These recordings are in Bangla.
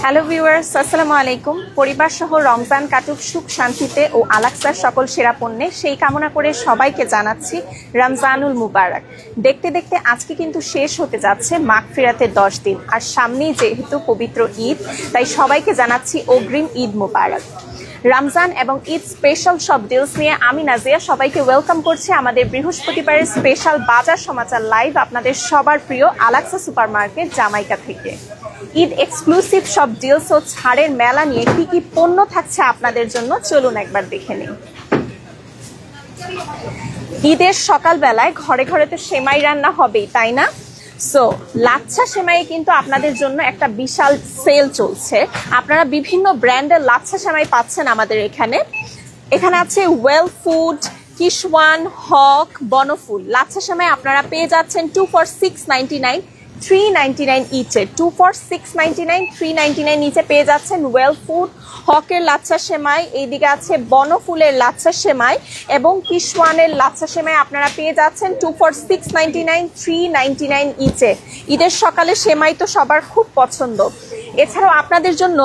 হ্যালো ভিউয়ার্স, আসসালামু আলাইকুম। পরিবার সহ রমজান কাটুক সুখ শান্তিতে ও আলাক্সার সকল সেরা পণ্যে সেই কামনা করে সবাইকে জানাচ্ছি রমজানুল মুবারক। দেখতে দেখতে আজকে কিন্তু শেষ হতে যাচ্ছে মাগফিরাতের 10 দিন, আর সামনেই যেহেতু পবিত্র ঈদ, তাই সবাইকে জানাচ্ছি অগ্রিম ঈদ মুবারক। রমজান এবং ঈদ স্পেশাল সব ডিলস নিয়ে আমি নাজিয়া সবাইকে ওয়েলকাম করছি আমাদের বৃহস্পতিবারের স্পেশাল বাজার সমাচার লাইভ, আপনাদের সবার প্রিয় আলাক্সা সুপার মার্কেট জামাইকা থেকে। ঈদ এক্সক্লুসিভ সব ডিলস ও ছাড়ের মেলা নিয়ে কি কি পণ্য থাকছে আপনাদের জন্য, চলুন একবার দেখে নিন। ঈদের সকালবেলায় ঘরে ঘরে তো সেমাই রান্না হবেই, তাই না? সো লাচ্ছা সেমাই কিন্তু আপনাদের জন্য একটা বিশাল সেল চলছে। আপনারা বিভিন্ন ব্র্যান্ডের লাচ্ছা সেমাই পাচ্ছেন আমাদের এখানে। এখানে আছে ওয়েল ফুড, কিশওয়ান, হক, বনফুল। লাচ্ছা সেমাই আপনারা পেয়ে যাচ্ছেন 2 for 699, 399 ইচে। 2 for 699, 399 নিচে পেয়ে যাচ্ছেন ওয়েল ফুড, হকের লাচ্ছা সেমাই। এইদিকে আছে বনফুলের লাচ্ছা সেমাই এবং কিশওয়ানের লাচ্ছা সেমাই আপনারা পেয়ে যাচ্ছেন 2 for 699, 399 ইচে। ঈদের সকালে সেমাই তো সবার খুব পছন্দ। এছাড়াও আপনাদের জন্য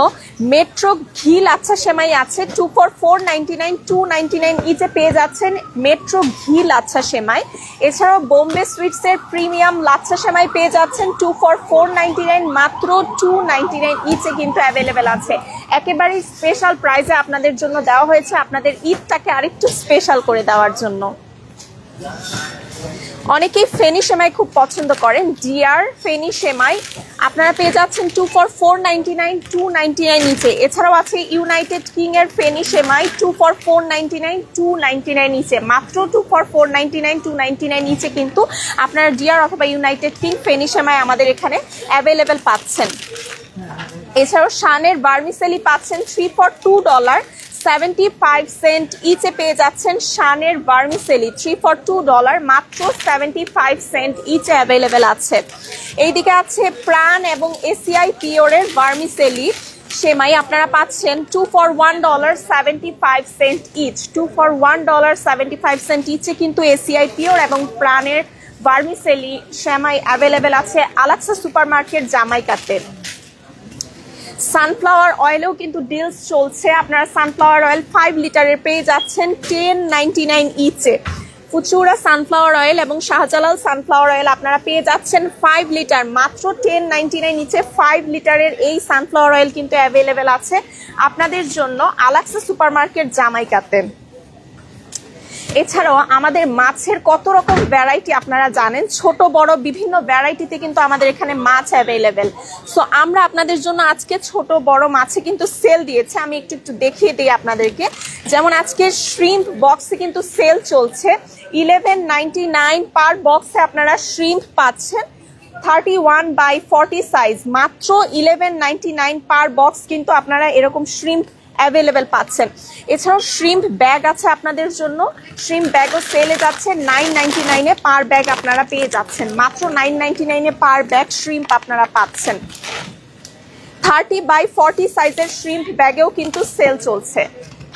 মেট্রো ঘি লাচ্ছা সেমাই আছে 2 for 499, 299 ইচে পেয়ে যাচ্ছেন মেট্রো ঘি লাচ্ছা সেমাই। এছাড়াও বোম্বে সুইটসের প্রিমিয়াম লাচ্ছা সেমাই পেয়ে যাচ্ছেন 2 for 499, মাত্র 299 ইচে কিন্তু অ্যাভেলেবেল আছে। একেবারে স্পেশাল প্রাইসে আপনাদের জন্য দেওয়া হয়েছে, আপনাদের ঈদটাকে আরেকটু স্পেশাল করে দেওয়ার জন্য। অনেকেই ফেনি সেমাই খুব পছন্দ করেন। ডিয়ার ফেনি সেমাই আপনারা পেয়ে যাচ্ছেন 2 for 499, 299 নিচে। এছাড়াও আছে ইউনাইটেড কিং এর ফেনি সেমাই 2 for 499, 299 নিচে। মাত্র 2 for 499, 299 নিচে কিন্তু আপনারা ডিয়ার অথবা ইউনাইটেড কিং ফেনি সেমাই আমাদের এখানে অ্যাভেলেবেল পাচ্ছেন। এছাড়াও শানের বার্মিসেলি পাচ্ছেন 3 for $2, 75 সেন্ট ইচে পেয়ে যাচ্ছেন শানের বার্মিসেলি 3 for $2, মাত্র 75 সেন্ট ইচে অ্যাভেলেবেল আছে। এইদিকে আছে প্রাণ এবং এসিআই পিওরের বার্মিসেলি সেমাই আপনারা পাচ্ছেন 2 for $1, 75 cent each. 2 for $1, 75 cent ইচে কিন্তু এসিআই পিওর এবং প্রাণের বার্মিসেলি সেমাই অ্যাভেলেবেল আছে আলাক্সা সুপার মার্কেট জামাইকাতে। সানফ্লাওয়ার অয়েলেও কিন্তু ডিলস চলছে। আপনারা সানফ্লাওয়ার অয়েল 5 লিটারের পেয়ে যাচ্ছেন 1099 ইচে। ফুচুরা সানফ্লাওয়ার অয়েল এবং শাহজালাল সানফ্লাওয়ার অয়েল আপনারা পেয়ে যাচ্ছেন 5 লিটার মাত্র 1099 নিচে। 5 লিটারের এই সানফ্লাওয়ার অয়েল কিন্তু অ্যাভেলেবেল আছে আপনাদের জন্য আলাক্সা সুপার মার্কেট জামাইকাতে। এছাড়াও আমাদের মাছের কত রকম ভ্যারাইটি আপনারা জানেন, ছোট বড় বিভিন্ন ভ্যারাইটিতে কিন্তু আমাদের এখানে মাছ অ্যাভেলেবেল। সো আমরা আপনাদের জন্য আজকে ছোট বড় মাছে কিন্তু সেল দিয়েছে, আমি একটু দেখিয়ে দিই আপনাদেরকে। যেমন আজকে শ্রিম্প বক্সে কিন্তু সেল চলছে 1199 পার বক্সে আপনারা শ্রিম্প পাচ্ছেন 31/40 সাইজ, মাত্র 1199 পার বক্স কিন্তু আপনারা এরকম শ্রিম্প অ্যাভেলেবেল পাচ্ছেন। এছাড়াও শ্রিম্প ব্যাগ আছে আপনাদের জন্য, শ্রিম্প ব্যাগও সেলে যাচ্ছে 999 পার ব্যাগ আপনারা পেয়ে যাচ্ছেন, মাত্র 999 পার ব্যাগ শ্রিম্প আপনারা পাচ্ছেন। 30/40 সাইজের শ্রিম্প ব্যাগেও কিন্তু সেল চলছে।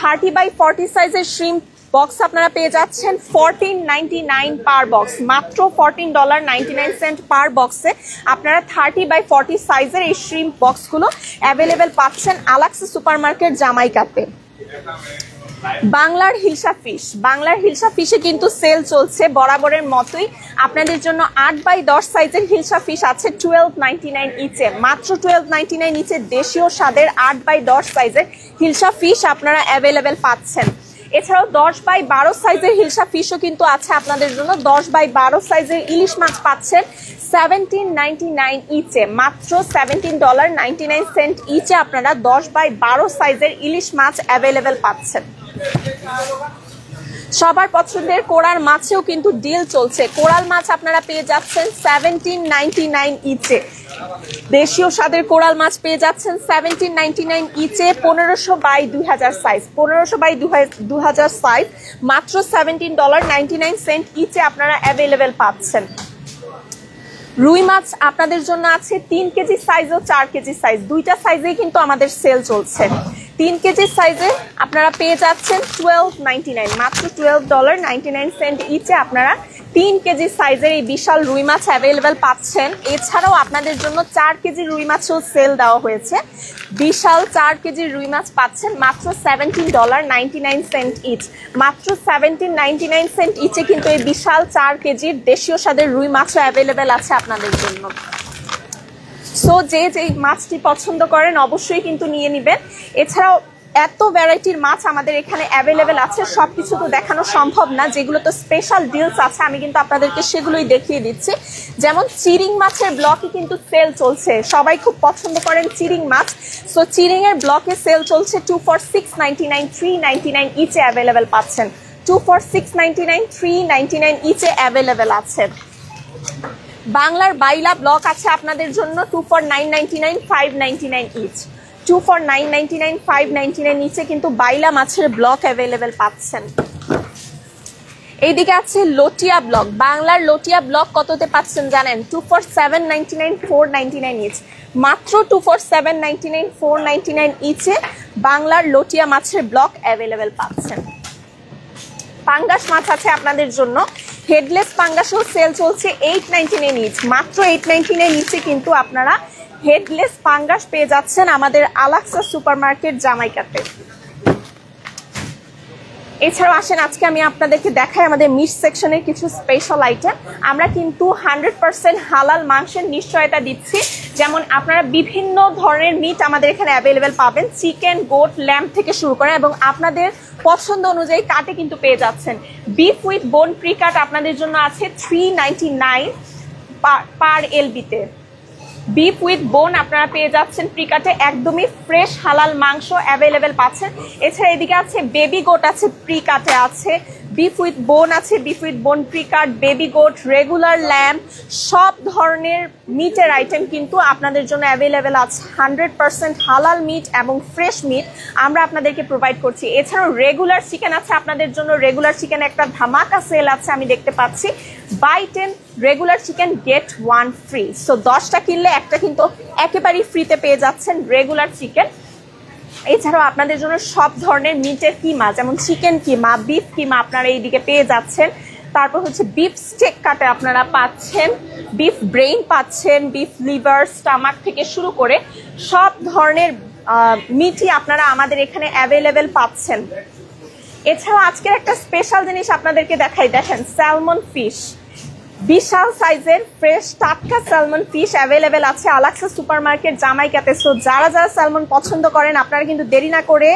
30/40 সাইজের শ্রিম্প বক্স আপনারা পেয়ে যাচ্ছেন 1499 পার বক্স, মাত্র $14.99 পার বক্সে আপনারা 30/40 সাইজের এই শ্রিম্প বক্সগুলো অ্যাভেলেবেল পাচ্ছেন আলাক্সা সুপার মার্কেট জামাইকাতে। বাংলার হিলসা ফিশ, বাংলার হিলসা ফিশে কিন্তু সেল চলছে বরাবরের মতোই। আপনাদের জন্য 8/10 সাইজের হিলসা ফিশ আছে 1299 ইচে, মাত্র 1299 ইচে দেশীয় স্বাদের 8/10 সাইজের হিলসা ফিশ আপনারা অ্যাভেলেবেল পাচ্ছেন। এছাড়াও 10/12 সাইজের হিলসা ফিশও কিন্তু আছে আপনাদের জন্য। 10/12 সাইজের ইলিশ মাছ পাচ্ছেন 1799 ইচে, মাত্র $17.99 ইচে আপনারা 10/12 সাইজের ইলিশ মাছ অ্যাভেলেবেল পাচ্ছেন। সবার পছন্দের কোরাল মাছেও কিন্তু ডিল চলছে। কোরাল মাছ আপনারা পেয়ে যাচ্ছেন 1799 ইচে। দেশীয় স্বাদের কোরাল মাছ পেয়ে যাচ্ছেন 1799 ইচে, 1500/2000 সাইজ, 1500/2000 সাইজ, মাত্র $17.99 ইচে আপনারা অ্যাভেলেবেল পাচ্ছেন। রুই মাছ আপনাদের জন্য আছে 3 কেজি সাইজ ও 4 কেজি সাইজ, দুইটা সাইজেই কিন্তু আমাদের সেল চলছে। 3 কেজি সাইজে আপনারা পেয়ে যাচ্ছেন 12.99, মাত্র $12.99 ইচে আপনারা 3 কেজি সাইজের এই বিশাল রুই মাছ অ্যাভেলেবেল পাচ্ছেন। এছাড়াও আপনাদের জন্য 4 কেজি রুই মাছও সেল দেওয়া হয়েছে। বিশাল 4 কেজি রুই মাছ পাচ্ছেন মাত্র $17.99 ইচ। মাত্র $17.99 ইচে কিন্তু এই বিশাল 4 কেজির দেশীয় স্বাদের রুই মাছও অ্যাভেলেবেল আছে আপনাদের জন্য। সো যে মাছটি পছন্দ করেন অবশ্যই কিন্তু নিয়ে নেবেন। এছাড়াও এত ভ্যারাইটির মাছ আমাদের এখানে অ্যাভেলেবেল আছে, সবকিছু তো দেখানো সম্ভব না। যেগুলো তো স্পেশাল ডিলস আছে আমি কিন্তু আপনাদেরকে সেগুলোই দেখিয়ে দিচ্ছি। যেমন চিরিং মাছের ব্লকে কিন্তু সেল চলছে, সবাই খুব পছন্দ করেন চিরিং মাছ। সো চিরিং এর ব্লকে সেল চলছে 2 for $6.99, $3.99 ইচে অ্যাভেলেবেল পাচ্ছেন। 2 for $6.99, $3.99 ইচে অ্যাভেলেবেল আছে। বাংলার বাইলা ব্লক আছে আপনাদের জন্য 2 for $9.99, $5.99 ইচ। 2 for $9.99, $5.99 নিচে কিন্তু বাইলা মাছের ব্লক অ্যাভেলেবেল পাচ্ছেন। এইদিকে আছে লটিয়া ব্লক। বাংলার লটিয়া ব্লক কততে পাচ্ছেন জানেন? 2 for $7.99, $4.99 ইচ। মাত্র 2 for $7.99, $4.99 ইচে বাংলার লটিয়া মাছের ব্লক অ্যাভেলেবেল পাচ্ছেন। পাঙ্গাস মাছ আছে আপনাদের জন্য। হেডলেস পাঙ্গাসও সেল চলছে $8.99 ইচ। মাত্র $8.99 ইচে কিন্তু আপনারা হেডলেস পাঙ্গাস পেয়ে যাচ্ছেন আমাদের আলাক্সা সুপারমার্কেট জামাইকাতে। এছাড়াও আসেন আজকে আমি আপনাদেরকে দেখাই আমাদের মিট সেকশনের কিছু স্পেশাল আইটেম। আমরা কিন্তু 100% হালাল মাংসের নিশ্চয়তা দিচ্ছি। যেমন আপনারা বিভিন্ন ধরনের মিট আমাদের এখানে অ্যাভেলেবেল পাবেন, চিকেন, গোট, ল্যাম্ব থেকে শুরু করে, এবং আপনাদের পছন্দ অনুযায়ী কাটে কিন্তু পেয়ে যাচ্ছেন। বিফ উইথ বোন প্রি কাট আপনাদের জন্য আছে $3.99 পার এলবিতে। বিফ উইথ বোন আপনারা পেয়ে যাচ্ছেন প্রিকাটে, একদমই ফ্রেশ হালাল মাংস অ্যাভেলেবেল পাচ্ছেন। এছাড়া এদিকে আছে বেবি গোট আছে প্রিকাটে আছে, বিফ উইথ বোন আছে, beef with bone precut, baby goat, regular lamb, সব ধরনের মিটের আইটেম কিন্তু আপনাদের জন্য অ্যাভেলেবেল আছে। 100% হালাল মিট এবং ফ্রেশ মিট আমরা আপনাদেরকে প্রোভাইড করছি। এছাড়াও রেগুলার চিকেন আছে আপনাদের জন্য। রেগুলার চিকেন একটা ধামাকা সেল আছে আমি দেখতে পাচ্ছি। Buy 10 regular chicken get 1 free. So 10টা কিনলে একটা কিন্তু একেবারেই ফ্রিতে পেয়ে যাচ্ছেন রেগুলার চিকেন। এছাড়াও আপনাদের জন্য সব ধরনের মিটের কিমা, যেমন চিকেন কিমা, বিফ কিমা আপনারা এইদিকে পেয়ে যাচ্ছেন। তারপর হচ্ছে বিফ স্টেক কাটে আপনারা পাচ্ছেন, বিফ ব্রেইন পাচ্ছেন, বিফ লিভার, স্টামাক থেকে শুরু করে সব ধরনের মিটই আপনারা আমাদের এখানে অ্যাভেলেবেল পাচ্ছেন। এছাড়াও আজকের একটা স্পেশাল জিনিস আপনাদেরকে দেখাই, দেখেন স্যালমন ফিশ। বিশাল সাইজের ফ্রেশ টাটকা স্যালমন ফিশ অ্যাভেলেবেল আছে আলাক্সা সুপারমার্কেট জামাইকাতে। সো যারা যারা স্যালমন পছন্দ করেন আপনারা কিন্তু দেরি না করে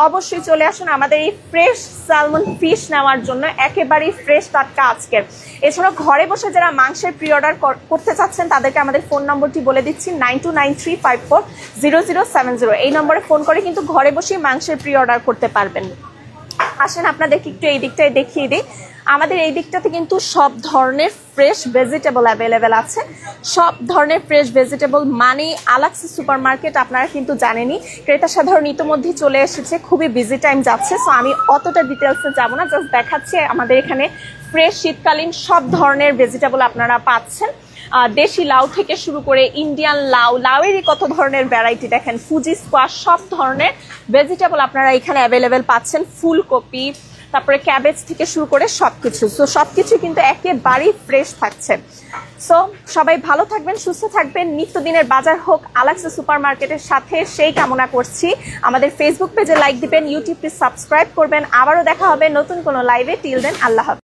অবশ্যই চলে আসুন আমাদের এই ফ্রেশ স্যালমন ফিশ নেওয়ার জন্য, একেবারেই ফ্রেশ টাটকা আজকের। এছাড়াও ঘরে বসে যারা মাংসের প্রি অর্ডার করতে চাচ্ছেন তাদেরকে আমাদের ফোন নম্বরটি বলে দিচ্ছি, 9293540070। এই নম্বরে ফোন করে কিন্তু ঘরে বসেই মাংসের প্রি অর্ডার করতে পারবেন। আসেন আপনাদেরকে একটু এই দিকটায় দেখিয়ে দিই। আমাদের এই দিকটাতে কিন্তু সব ধরনের ফ্রেশ ভেজিটেবল অ্যাভেলেবেল আছে। সব ধরনের ফ্রেশ ভেজিটেবল মানে আলাক্সা সুপারমার্কেট আপনারা কিন্তু জানেনই। ক্রেতা সাধারণ ইতিমধ্যেই চলে এসেছে, খুবই বিজি টাইম যাচ্ছে। সো আমি অতটা ডিটেলসে যাব না, জাস্ট দেখাচ্ছি আমাদের এখানে ফ্রেশ শীতকালীন সব ধরনের ভেজিটেবল আপনারা পাচ্ছেন। দেশি লাউ থেকে শুরু করে ইন্ডিয়ান লাউ, লাউয়েরই কত ধরনের ভ্যারাইটি দেখেন, ফুজি স্কোয়াশ, সব ধরনের ভেজিটেবল আপনারা এখানে অ্যাভেলেবেল পাচ্ছেন। ফুলকপি, তারপরে ক্যাবেজ থেকে শুরু করে সবকিছু। সো সবকিছু কিন্তু একেবারেই ফ্রেশ থাকছে। সো সবাই ভালো থাকবেন, সুস্থ থাকবেন, নিত্যদিনের বাজার হোক আলাক্সা সুপারমার্কেটের সাথে সেই কামনা করছি। আমাদের ফেসবুক পেজে লাইক দিবেন, ইউটিউবে সাবস্ক্রাইব করবেন। আবারও দেখা হবে নতুন কোনো লাইভে। টিল দেন, আল্লাহ হাফেজ।